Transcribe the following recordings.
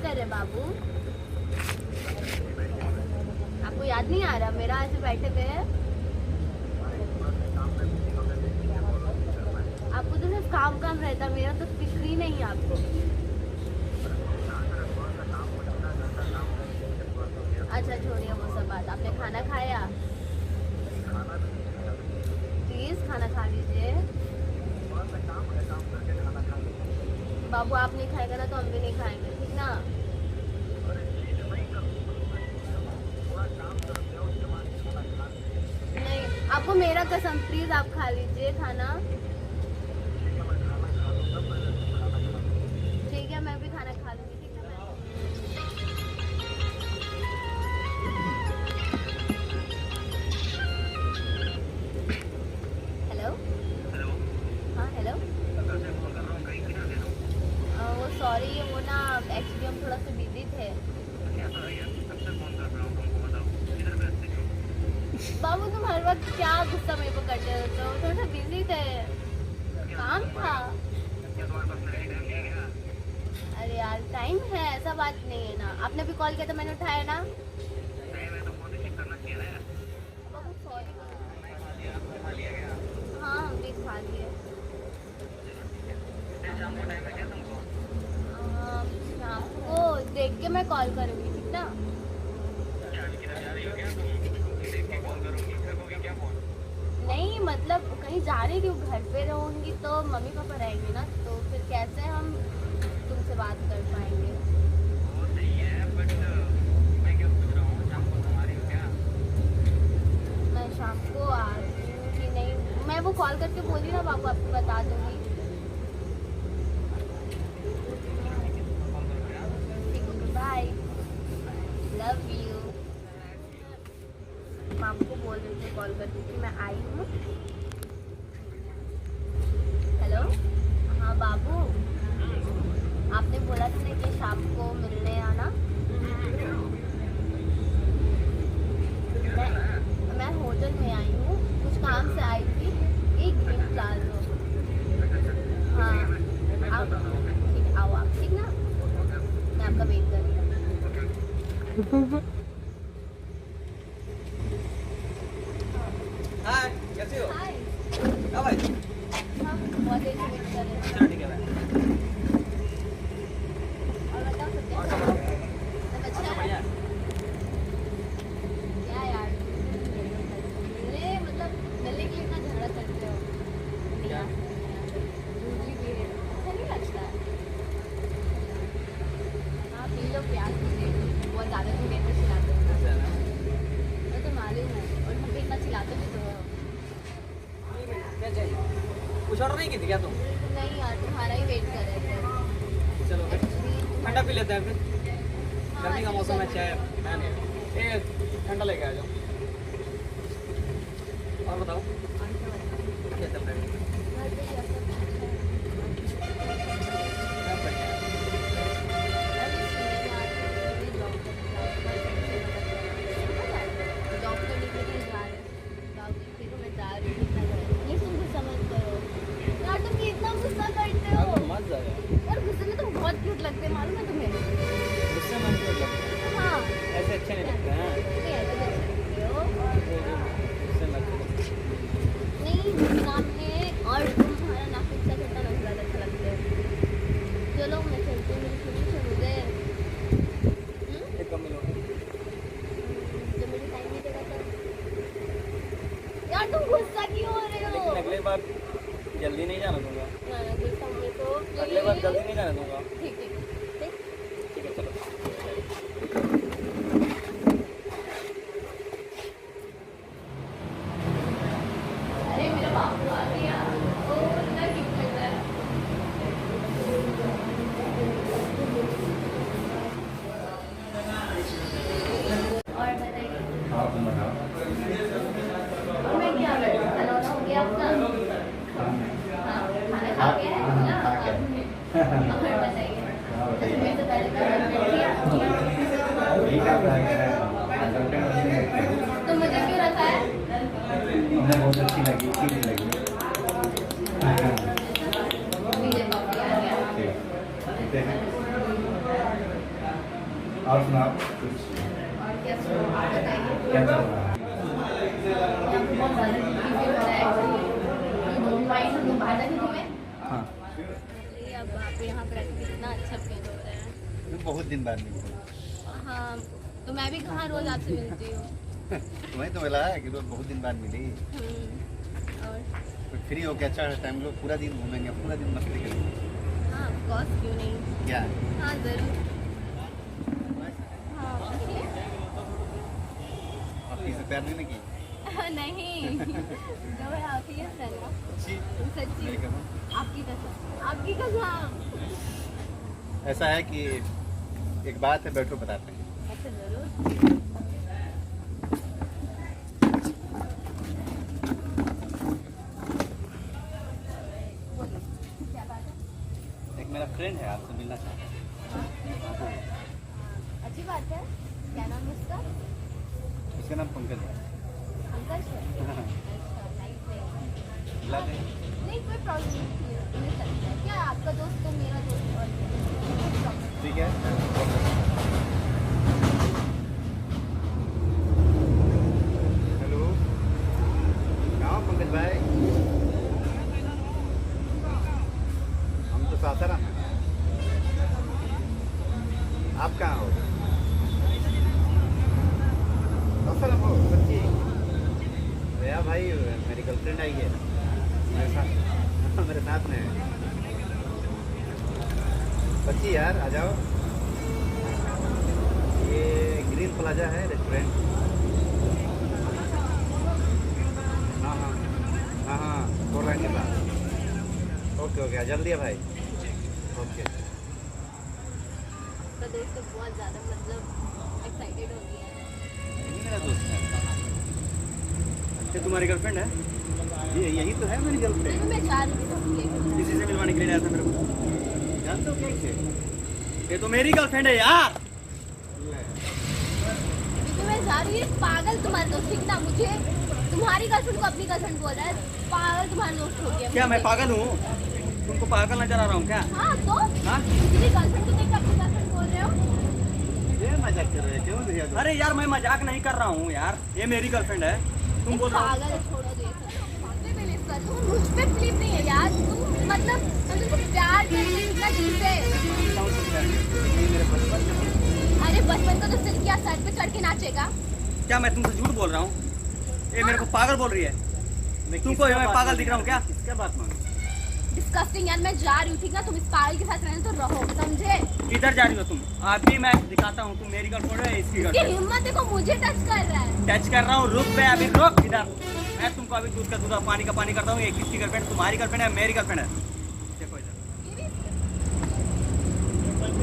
कर रहे बाबू? आपको याद नहीं आ रहा मेरा ऐसे बैठे हुए हैं? आपको तो सिर्फ काम काम रहता, मेरा तो फिक्र ही नहीं है आपको। अच्छा छोड़िए वो सब बात, आपने खाना खाया? प्लीज खाना खा लीजिए। बाबू आप नहीं खाएगा ना तो हम भी नहीं खाएंगे, ठीक ना? नहीं, आपको मेरा कसम, प्लीज आप खा लीजिए खाना। ठीक है मैं भी खाना खा लूंगी, ठीक है मैं। हेलो। हाँ हेलो। वो सॉरी, वो ना एक्चुअली हम थोड़ा सा बिजी थे। बाबू तुम हर वक्त क्या गुस्सा मेरे को करते रहते हो? थोड़ा सा बिजी थे, काम था। अरे यार टाइम है, ऐसा बात नहीं है ना। आपने भी कॉल किया था, मैंने उठाया ना। बाबू सॉरी। हाँ हम भी खा लिए। शाम को देख के मैं कॉल करूँगी, ठीक ना? नहीं मतलब कहीं जा रही थी, घर पे रहूँगी तो मम्मी पापा रहेंगे ना, तो फिर कैसे हम तुमसे बात कर पाएंगे? मैं शाम को आ कि नहीं, मैं वो कॉल करके बोली ना बाबू, आपको बता दूँगी। Bye, love you. माम को बोल रही थी कॉल करती थी, मैं आई हूँ। हेलो। हाँ बाबू, आपने बोला था ना कि शाम को मिलने आना। मैं होटल में आई हूँ, कुछ काम से आई थी। एक मिनट प्लाजो। हाँ आप ठीक, आओ आप, ठीक ना? मैं आपका वेट कर रही हूँ। हाय, कैसे हो? हाय। क्या भाई? हम बहुत देर से वेट कर रहे हैं। चलो ठीक है भाई। और बताओ सब और कैसा सब है? बढ़िया? सब और अच्छा सब है? बढ़िया? क्या यार, मिलने मतलब मिलने के लिए इतना झगड़ा करते हो? क्या? रूडली बिहेव, अच्छा नहीं लगता? हाँ पी लो, प्यार से बहुत ज़्यादा तो देर में चिल्लाते हो ना। ऐसा है ना? मैं तो मालूम हूँ, और हम भी इतना चिल्लाते भी तो हो। क्या चाहिए? कुछ ऑर्डर नहीं की थी क्या तुम? नहीं यार, तुम्हारा ही वेट कर रहे थे। चलो फिर ठंडा पी लेते हैं फिर। हाँ, गर्मी का मौसम है, चाय है नहीं। ए ठंडा लेके आ जाओ। और बताओ क्या चल रहा है? सब बढ़िया। मत जाओ यार। बहुत क्यूट लगते हैं, मालूम है तुम्हें? गुस्से में क्यों लगता है? हाँ ऐसे अच्छे नहीं लगते हैं। नहीं ऐसे तो अच्छे लगते हो। गुस्से में लगते हैं। नहीं मेरे नाम है, और तुम्हारा नाक के साथ इतना नहीं ज़्यादा अच्छा लगता है। चलो मैं चलती हूँ, मेरी छुट्टी शुरू हो गए। एक कम मिलो। जब मेरी टाइम नहीं देगा तब। यार तुम गुस्सा क्यों हो रहे हो? लेकिन अगली बार जल्दी नहीं जाना दूंगा। ना ना गुस्सा होने तो अगली बार जल्दी नहीं जाने दूंगा। ठीक ठीक ठीक। ठीक है चलो। अरे मेरा बाबू आ गया, वो इतना क्यूट लग रहा है। और बताइए। और मैं क्या करूँ, खाना वाना हो गया आपका? हाँ खाना खा गया है ना? और बताइए। मेरे से पहले तो तो मुझे क्यों रखा है? बहुत अच्छी लगी, ठीक लगी। लीजिए कॉफी आ गया। ठीक है। और सुनाओ कुछ और क्या बताइए। क्या चल रहा है? बहुत ज़्यादा दुखी फील हो रहा है एक्चुअली। यू डोंट माइंड हम लोग बाहर जाके तुम्हें। हाँ चलिए अब आप यहाँ पर आके कितना अच्छा फील हो रहा है। बहुत दिन बाद मिलते हाँ तो मैं भी कहाँ रोज आपसे मिलती हूँ। तुम्हें तो मिला है कि रोज बहुत दिन बाद मिली। और तो फ्री हो के अच्छा टाइम लोग पूरा दिन घूमेंगे, पूरा दिन मस्ती करेंगे। हाँ ऑफ कोर्स क्यों नहीं। क्या हाँ ज़रूर। हाँ आप किसी से प्यार नहीं ना की? नहीं जो है आप ही है ना। अच्छी सच्ची मेरी कसम। आपकी कसम आपकी कसम। ऐसा है कि एक बात है, बैठो बताते हैं। अच्छा ज़रूर। क्या बात है। एक मेरा फ्रेंड है, आपसे मिलना चाहता है। अच्छी बात है। क्या नाम है उसका। उसका नाम पंकज है। अंकल है। अच्छा नाइस नेम। मिला दें? नहीं कोई प्रॉब्लम नहीं मिल सकता है। क्या आपका दोस्त तो मेरा दोस्त और ठीक है। हेलो, कहाँ हो पंकज भाई? हम तो सासाराम हैं। आप कहाँ हो? सासाराम हो सच्ची? भैया भाई मेरी गर्लफ्रेंड आई है मेरे साथ में है। सच्ची यार आ जाओ। ये ग्रीन प्लाजा है रेस्टोरेंट। हाँ हाँ हाँ हाँ 4 लाइन के पास। ओके ओके जल्दी है भाई। ओके आपका दोस्त तो बहुत ज़्यादा मतलब एक्साइटेड हो गया है। यही मेरा दोस्त है। अच्छा तुम्हारी गर्लफ्रेंड है? ये यही तो है मेरी गर्लफ्रेंड। मैं चाह रही थी तो लेकर। किसी से मिलवाने के लिए आया था मेरे को। जानते हो कैसे? ये तो मेरी गर्लफ्रेंड है यार। क्योंकि मैं जा रही हूँ पागल तुम्हारे दोस्त ठीक ना मुझे तुम्हारी गर्लफ्रेंड को अपनी गर्लफ्रेंड बोल रहा है। पागल तुम्हारे दोस्त हो गया। क्या मैं पागल हूँ? तुमको पागल नजर आ रहा हूँ क्या? हाँ तो हाँ? किसी गर्लफ्रेंड को देख अपनी गर्लफ्रेंड बोल रहे हो। ये मजाक कर रहे हो क्यों भैया? अरे यार मैं मजाक नहीं कर रहा हूँ यार, ये मेरी गर्लफ्रेंड है। तुम बोल रहे हो? पागल है छोड़ो दे तुम मुझ पे फिलिप नहीं है यार। तुम मतलब मैं तुमको प्यार करती हूँ इतना दिल से। अरे बचपन का तो सिर क्या सर पे चढ़ के नाचेगा। क्या मैं तुमसे झूठ बोल रहा हूँ? ये मेरे को पागल बोल रही है। तुमको मैं पागल दिख रहा हूँ क्या? किसका बात मानो? डिस्कस्टिंग यार मैं जा रही हूँ ठीक ना। तुम इस पागल के साथ रहने तो रहो समझे। किधर जा रही हो तुम? अभी मैं दिखाता हूँ तुम मेरी गर्लफ्रेंड है इसकी इसकी गर्लफ्रेंड। हिम्मत देखो मुझे टच कर रहा है। टच कर रहा हूँ, रुक पे अभी रुक इधर। मैं तुमको अभी दूध का दूध और पानी का पानी करता हूँ। ये किसकी गर्लफ्रेंड? तुम्हारी गर्लफ्रेंड है मेरी गर्लफ्रेंड है? देखो इधर।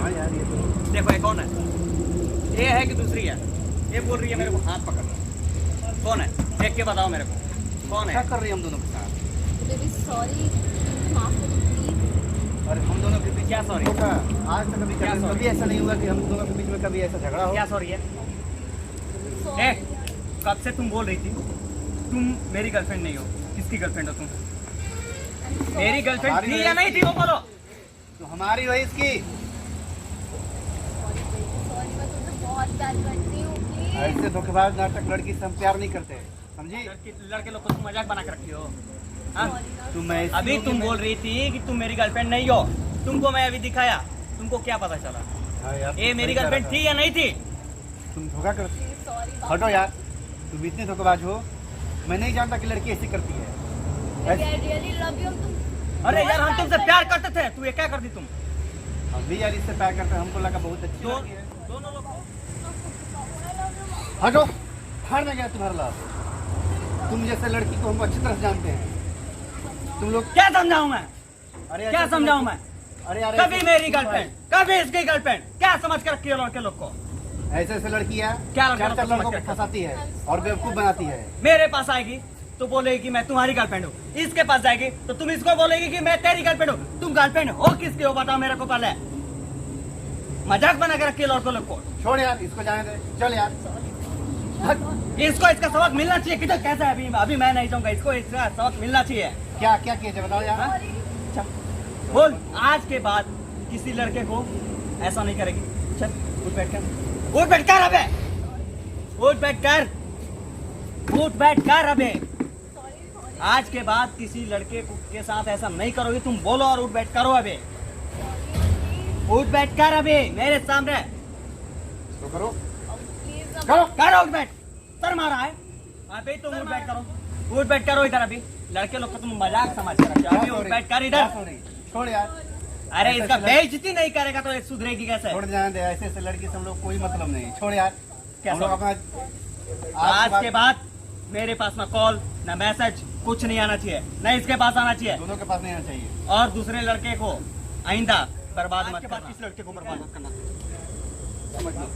हाँ यार ये तो देखो ये कौन है? ये है कि दूसरी है? ये बोल रही है मेरे को हाथ पकड़। कौन है? देख के बताओ मेरे को कौन है? क्या कर रही है हम दोनों के साथ? बेबी सॉरी माफ कर दो प्लीज। अरे हम दोनों के बीच क्या सॉरी? आज तक कभी ऐसा नहीं हुआ कि हम दोनों के बीच में कभी ऐसा झगड़ा हो। क्या सॉरी है? ए, कब से तुम बोल रही थी तुम मेरी गर्लफ्रेंड नहीं हो? किसकी गर्लफ्रेंड हो तुम? मेरी गर्लफ्रेंड थी या नहीं थी वो बोलो? तो हमारी हो इसकी। सॉरी मैं तुमसे बहुत प्यार करती हूँ प्लीज। ऐसे धोखेबाज नाटक लड़की से हम प्यार नहीं करते समझी? लड़के लोग को तुम मजाक बना के रखी हो। हाँ? तुम अभी तुम बोल रही थी कि तुम मेरी गर्लफ्रेंड नहीं हो। तुमको मैं अभी दिखाया, तुमको क्या पता चला? ये मेरी गर्लफ्रेंड थी या नहीं थी? तुम धोखा करती। सॉरी हटो यार, तुम इतने धोखेबाज हो। मैं नहीं जानता कि लड़की ऐसी करती है। I really love you. तुम अरे यार हम तुमसे प्यार करते थे, तू ये क्या करती तुम? हम भी यार इससे प्यार करते हैं, हमको लगा बहुत अच्छी लड़की है। दोनों लोग को हटो, फाड़ में गया तुम्हारा लाभ। तुम जैसे लड़की को हम अच्छी तरह से जानते हैं। तुम लोग क्या समझाऊं मैं? अरे क्या समझाऊं मैं? अरे यार कभी मेरी गर्लफ्रेंड, कभी इसकी गर्लफ्रेंड, क्या समझ कर रखी है लड़के लोग को? ऐसे ऐसे लड़की है क्या लड़के चार लोग चार को लड़कों समझ को के फंसाती है और बेवकूफ बनाती है। मेरे पास आएगी तो बोलेगी कि मैं तुम्हारी गर्लफ्रेंड हूँ। इसके पास जाएगी तो तुम इसको बोलेगी कि मैं तेरी गर्लफ्रेंड हूँ। तुम गर्लफ्रेंड हो किसकी हो बताओ मेरे को पहले। मजाक बना के रखी है लड़कों लोग को। छोड़ यार इसको जाने दे, चल यार। इसको इसका सबक मिलना चाहिए। किधर कैसा है? अभी मैं नहीं चाहूंगा, इसको इसका सबक मिलना चाहिए। क्या क्या किया बताओ यार। बोल आज के बाद किसी लड़के को ऐसा नहीं करेगी। चल उठ बैठ कर, उठ बैठ कर अबे, उठ बैठ कर, उठ बैठ कर अबे। आज के बाद किसी लड़के के साथ ऐसा नहीं करोगे, तुम बोलो और उठ बैठ करो अबे, उठ बैठ कर अबे मेरे सामने। तो करो, प्लीज करो। करो उठ बैठ, सर मारा है अबे, तुम उठ बैठ करो, उठ बैठ करो इधर अभी। लड़के लोग को तुम मजाक समझ कर रखे हो, अभी उठ बैठ कर इधर। छोड़ यार, अरे इसका बेइज्जती नहीं करेगा तो ये सुधरेगी कैसे? छोड़ जाने दे, ऐसे ऐसे लड़की से हम लोग कोई मतलब नहीं। छोड़ यार, क्या हम लोग छोड़? अपना आज के बाद मेरे पास ना कॉल ना मैसेज कुछ नहीं आना चाहिए, ना इसके पास आना चाहिए, दोनों के पास नहीं आना चाहिए। और दूसरे लड़के को आइंदा बर्बाद मत करना। किस लड़के को बर्बाद मत करना, समझ लो।